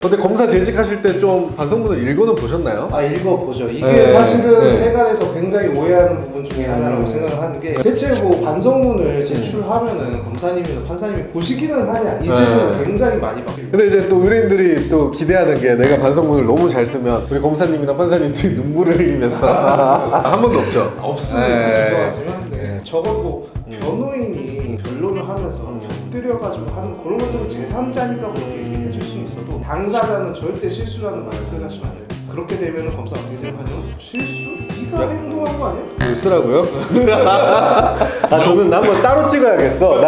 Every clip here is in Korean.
근데 검사 재직하실 때 좀 반성문을 읽어는 보셨나요? 읽어보죠. 이게 네. 사실은 네. 세간에서 굉장히 오해하는 부분 중에 하나라고 생각을 하는 게, 대체 뭐 반성문을 제출하면은 검사님이나 판사님이 보시기는 하냐, 이 질문을 네. 굉장히 많이 받고. 근데 이제 또 의뢰인들이 또 기대하는 게 내가 반성문을 너무 잘 쓰면 우리 검사님이나 판사님들이 눈물을 흘리면서 한 번도 없죠? 없으니까 네. 죄송하지만 적어도 뭐 변호인이 변론을 하면서 곁들여가지고 하는 그런 것들은 제3자니까 그렇게 얘기해 줄 수는 있어도, 당사자는 절대 실수라는 말을 표현하시면 안 돼요. 그렇게 되면 검사 어떻게 생각하냐면, 실수? 네가 행동한 거 아니야? 뭘 쓰라고요? 저는 한번 따로 찍어야겠어.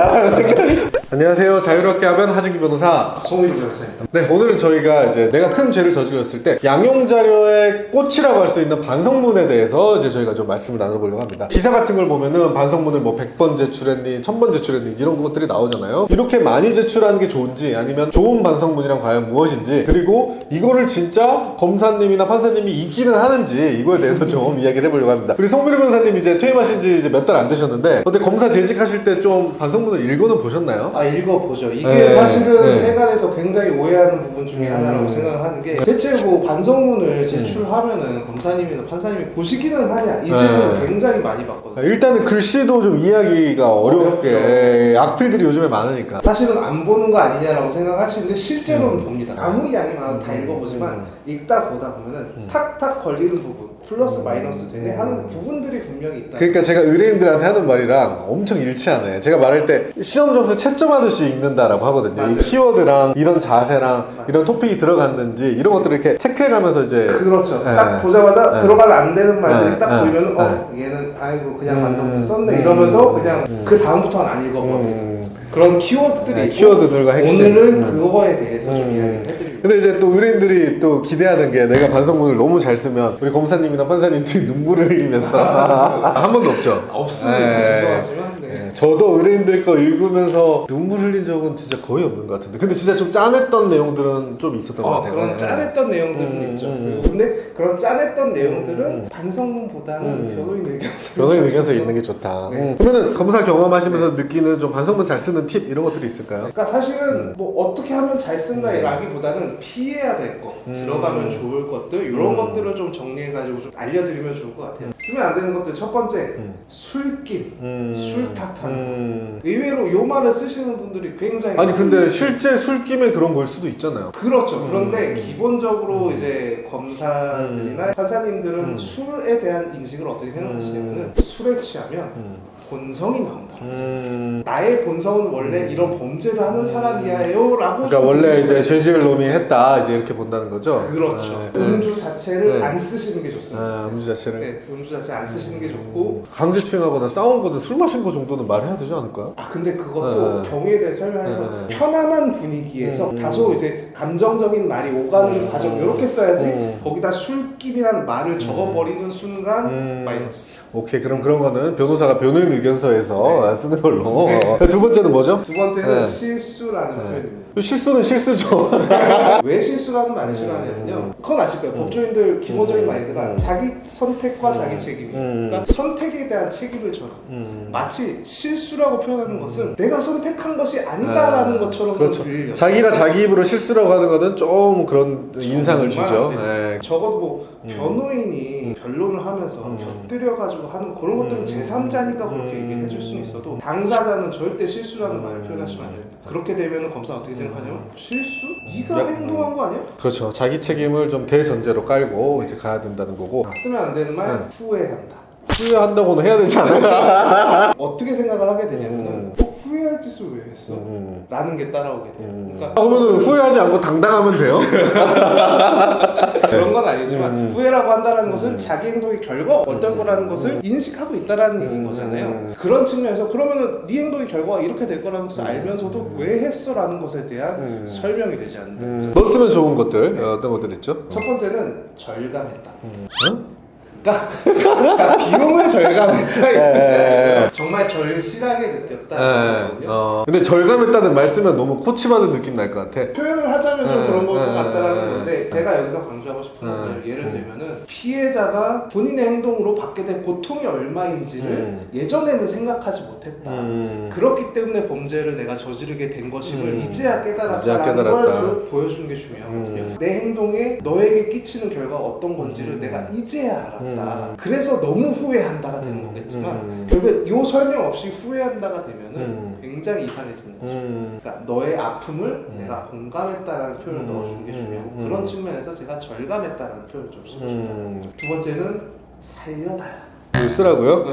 안녕하세요. 자유롭게 하면 하진기 변호사 송일우 변호사입니다. 네, 오늘은 저희가 이제 내가 큰 죄를 저질렀을 때 양용자료의 꽃이라고 할 수 있는 반성문에 대해서 이제 저희가 좀 말씀을 나눠보려고 합니다. 기사 같은 걸 보면은 반성문을 뭐 100번 제출했니, 1000번 제출했니 이런 것들이 나오잖아요. 이렇게 많이 제출하는 게 좋은지, 아니면 좋은 반성문이란 과연 무엇인지, 그리고 이거를 진짜 검사님이나 판사님이 이기는 하는지, 이거에 대해서 좀 이야기를 해보려고 합니다. 우리 송민우 변호사님 이제 퇴임하신 지 이제 몇 달 안 되셨는데, 근데 검사 재직하실 때 좀 반성문을 읽어는 보셨나요? 읽어보죠. 이게 네. 사실은 네. 세간에서 굉장히 오해하는 부분 중에 하나라고 생각을 하는 게, 대체 뭐 반성문을 제출하면은 검사님이나 판사님이 보시기는 하냐, 이 질문을 굉장히 많이 받거든요. 일단은 글씨도 좀 이해하기가 어렵게 악필들이 요즘에 많으니까. 사실은 안 보는 거 아니냐라고 생각하시는데 실제로는 봅니다. 아무리 양이 많아도 다 읽어보지만 읽다 보다 보면은 탁탁 걸리는 부분, 플러스 마이너스 되네 하는 부분들이 분명히 있다. 그러니까 제가 의뢰인들한테 하는 말이랑 엄청 일치하네. 제가 말할 때 시험 점수 채점하듯이 읽는다라고 하거든요. 맞아요. 이 키워드랑 이런 자세랑 이런 토픽이 들어갔는지 이런 것들을 이렇게 체크해가면서 이제. 그렇죠. 네. 딱 보자마자 네. 들어가면 안 되는 말들이 네. 딱 네. 보이면은 얘는 아이고 그냥 반성문 썼네 이러면서 그냥 그 다음부터는 안 읽어버리는 그런 키워드들이 네, 있고, 키워드들과 핵심. 오늘은 그거에 대해서 좀 이야기를 해드립니다. 근데 이제 또 의뢰인들이 또 기대하는 게 내가 반성문을 너무 잘 쓰면 우리 검사님이나 판사님들이 눈물을 흘리면서 한 번도 없죠? 없으니까 네. 죄송하지만 저도 의뢰인들 거 읽으면서 눈물 흘린 적은 진짜 거의 없는 것 같은데, 근데 진짜 좀 짠했던 내용들은 좀 있었던 것 같아요. 그런 짠했던 내용들은 있죠. 근데 그런 짠했던 내용들은 반성문보다는 변호인 의견서 변호인 의견서 읽는 게 좋다. 네. 그러면은 검사 경험하시면서 느끼는 좀 반성문 잘 쓰는 팁 이런 것들이 있을까요? 그러니까 사실은 뭐 어떻게 하면 잘 쓴다라기보다는 피해야 될 거, 들어가면 좋을 것들, 이런 것들을 좀 정리해가지고 좀 알려드리면 좋을 것 같아요. 쓰면 안 되는 것들, 첫 번째 술김, 술 탓하는 거. 의외로 요 말을 쓰시는 분들이 굉장히 아니 근데 실제 술김에 그런 걸 수도 있잖아요. 그렇죠. 그런데 기본적으로 이제 검사들이나 판사님들은 술에 대한 인식을 어떻게 생각하시냐면은, 술에 취하면 본성이 나온다. 나의 본성은 원래 이런 범죄를 하는 사람이에요 라고. 그러니까 원래 이제 죄지을 놈이 했다 이제 이렇게 본다는 거죠. 그렇죠. 네. 음주 자체를 네. 안 쓰시는 게 좋습니다. 음주 자체를. 네, 음주 자체 안 쓰시는 게 좋고. 강제 추행하거나 싸운 거는 술 마신 거 정도는 말해야 되지 않을까요? 근데 그것도 경우에 대해 설명하려면 편안한 분위기에서 다소 이제 감정적인 말이 오가는 과정, 이렇게 써야지 거기다 술김이라는 말을 적어버리는 순간 마이너스. 오케이, 그럼 그런 거는 변호사가 변호인 의견서에서 쓰는 걸로. 두 번째는 뭐죠? 두 번째는 네. 실수라는 표현입니다. 실수는 실수죠. 왜 실수라는 말을 싫어하냐면요, 그건 아실 거예요. 법조인들 기본적인 마인드가 자기 선택과 자기 책임이에요. 그러니까 선택에 대한 책임을 져라. 마치 실수라고 표현하는 것은 내가 선택한 것이 아니다라는 것처럼 그렇죠. 들려요. 자기가 자기 입으로 실수라고 하는 거는 좀 그런 인상을 주죠. 네. 적어도 뭐 변호인이 변론을 하면서 곁들여가지고 하는 그런 것들은 제3자니까 그렇게 얘기해 줄 수는 있어도, 당사자는 절대 실수라는 말을 표현하시면 안 됩니다. 그렇게 되면 검사 어떻게 생각하냐면, 실수? 네가 행동한 거 아니야? 그렇죠. 자기 책임을 좀 대전제로 깔고 이제 가야 된다는 거고. 쓰면 안 되는 말, 후회한다. 후회한다고는 해야 되지 않아요? 어떻게 생각을 하게 되냐면은, 후회할 짓을 왜 했어? 라는 게 따라오게 돼요. 그러니까 그러면 후회하지 않고 당당하면 돼요? 그런 건 아니지만 후회라고 한다는 것은 자기 행동의 결과 어떤 거라는 것을 인식하고 있다라는 얘기인 거잖아요. 그런 측면에서 그러면은 네 행동의 결과가 이렇게 될 거라는 것을 알면서도 왜 했어라는 것에 대한 설명이 되지 않는다. 넣었으면 좋은 것들 어떤 것들 있죠? 첫 번째는 절감했다. 그러니까 비용을 절감했다 이 뜻이에요. 정말 절실하게 느꼈다. 근데 절감했다는 말 쓰면 너무 코치받은 느낌 날 것 같아. 표현을 하자면 좀 그런 걸 것 같다라는 건데, 근데 제가 여기서 강조하고 싶은 건 예를 들면은 피해자가 본인의 행동으로 받게 된 고통이 얼마인지를 예전에는 생각하지 못했다. 그렇기 때문에 범죄를 내가 저지르게 된 것임을 이제야 깨달았다라는 걸 보여주는 게 중요하거든요. 내 행동에 너에게 끼치는 결과가 어떤 건지를 내가 이제야 알았다. 그래서 너무 후회한다가 되는 거겠지만 결국에 이 설명 없이 후회한다가 되면은 굉장히 이상해지는 거죠. 그러니까 너의 아픔을 내가 공감했다라는 표현을 넣어주는 게 중요하고 그런 측면에서 제가 절감했다라는 표현을 좀 쓰고 싶다. 두 번째는 살려달라. 뭘 쓰라고요?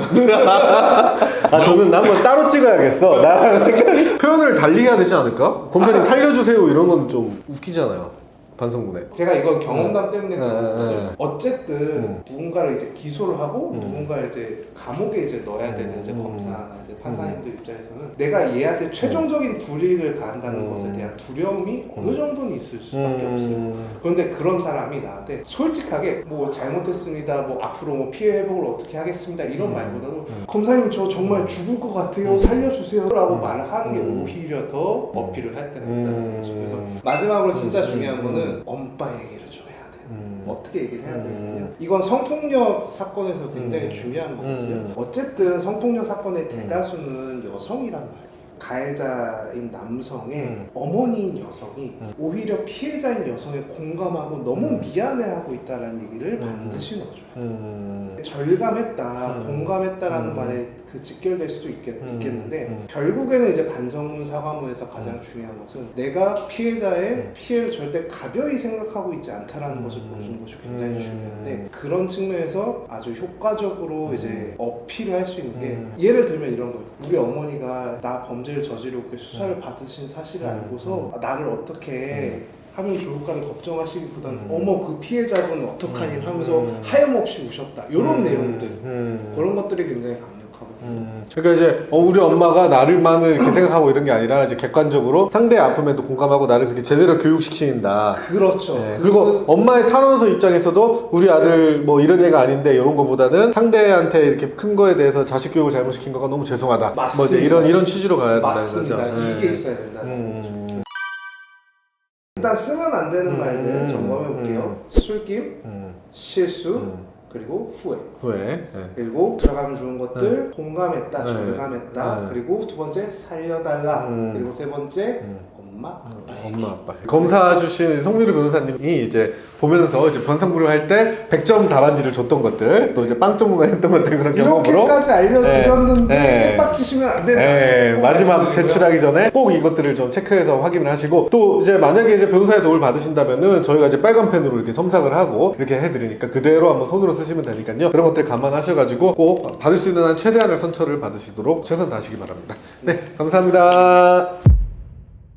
아 저는 한번 따로 찍어야겠어. 나랑 표현을 달리 해야 되지 않을까? 검사님 살려주세요 이런 건 좀 웃기잖아요. 반성문에. 제가 이건 경험담 때문에 그렇거든요. 어쨌든 누군가를 이제 기소를 하고 누군가를 이제 감옥에 이제 넣어야 되는 이제 검사나 이제 판사님들 입장에서는 내가 얘한테 최종적인 불이익을 가한다는 것에 대한 두려움이 어느 정도는 있을 수밖에 없어요. 그런데 그런 사람이 나한테 솔직하게 뭐 잘못했습니다, 뭐 앞으로 뭐 피해 회복을 어떻게 하겠습니다 이런 말보다도 검사님 저 정말 죽을 것 같아요, 살려주세요라고 말을 하는 게 오히려 더 어필을 할 때가 있다는 거죠. 그래서 마지막으로 진짜 중요한 거는 엄빠 얘기를 좀 해야 돼요. 어떻게 얘기를 해야 되거든요. 이건 성폭력 사건에서 굉장히 중요한 거거든요. 어쨌든 성폭력 사건의 대다수는 여성이란 말이에요. 가해자인 남성의 어머니인 여성이 오히려 피해자인 여성에 공감하고 너무 미안해하고 있다는 얘기를 반드시 넣어줘요. 절감했다, 공감했다라는 말에 그 직결될 수도 있겠는데 결국에는 이제 반성문 사과문에서 가장 중요한 것은 내가 피해자의 피해를 절대 가벼이 생각하고 있지 않다라는 것을 보여주는 것이 굉장히 중요한데 그런 측면에서 아주 효과적으로 이제 어필을 할 수 있는 게 예를 들면 이런 거예요. 우리 어머니가 나 범죄를 저지르고 수사를 받으신 사실을 알고서 나를 어떻게 하면 좋을까를 걱정하시기보다는 어머 그 피해자분 어떡하니 하면서 하염없이 우셨다 이런 내용들 그런 것들이 굉장히 강력하거든요. 그러니까 이제 우리 엄마가 나를만을 이렇게 생각하고 이런 게 아니라 이제 객관적으로 상대의 아픔에도 공감하고 나를 그렇게 제대로 교육시킨다. 그렇죠. 그리고 엄마의 탄원서 입장에서도 우리 아들 뭐 이런 애가 아닌데 이런 거보다는 상대한테 이렇게 큰 거에 대해서 자식 교육을 잘못시킨 거가 너무 죄송하다. 맞습니다. 뭐 이제 이런 취지로 가야 된다는 맞습니다. 거죠. 이게 있어야 된다는 거죠. 일단 쓰면 안 되는 말들 점검해 볼게요. 술김, 실수, 그리고 후회. 그리고 들어가면 좋은 것들, 공감했다, 절감했다. 그리고 두 번째 살려달라. 그리고 세 번째 엄마, 아빠. 검사 주신 송미루 변호사님이 이제 보면서 이제 반성문을 할 때 100점 답안지를 줬던 것들, 또 이제 빵점문가 했던 것들 그런 경험으로 이렇게까지 알려드렸는데 빡치시면 안 된다. 마지막 제출하기 전에 꼭 이것들을 좀 체크해서 확인을 하시고 또 이제 만약에 이제 변호사의 도움을 받으신다면은 저희가 이제 빨간 펜으로 이렇게 첨삭을 하고 이렇게 해드리니까 그대로 한번 손으로 쓰시면 되니까요. 그런 것들 감안하셔가지고 꼭 받을 수 있는 한 최대한의 선처를 받으시도록 최선 다하시기 바랍니다. 네, 감사합니다.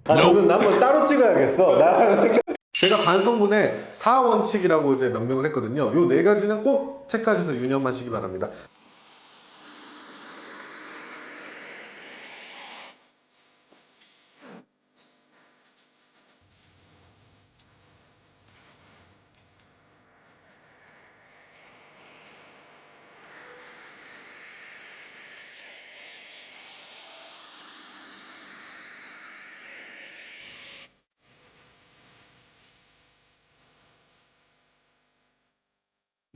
아 저는 한번 따로 찍어야겠어. 나랑 제가 반성문에 4원칙이라고 이제 명명을 했거든요. 요 네 가지는 꼭 체크하셔서 유념하시기 바랍니다.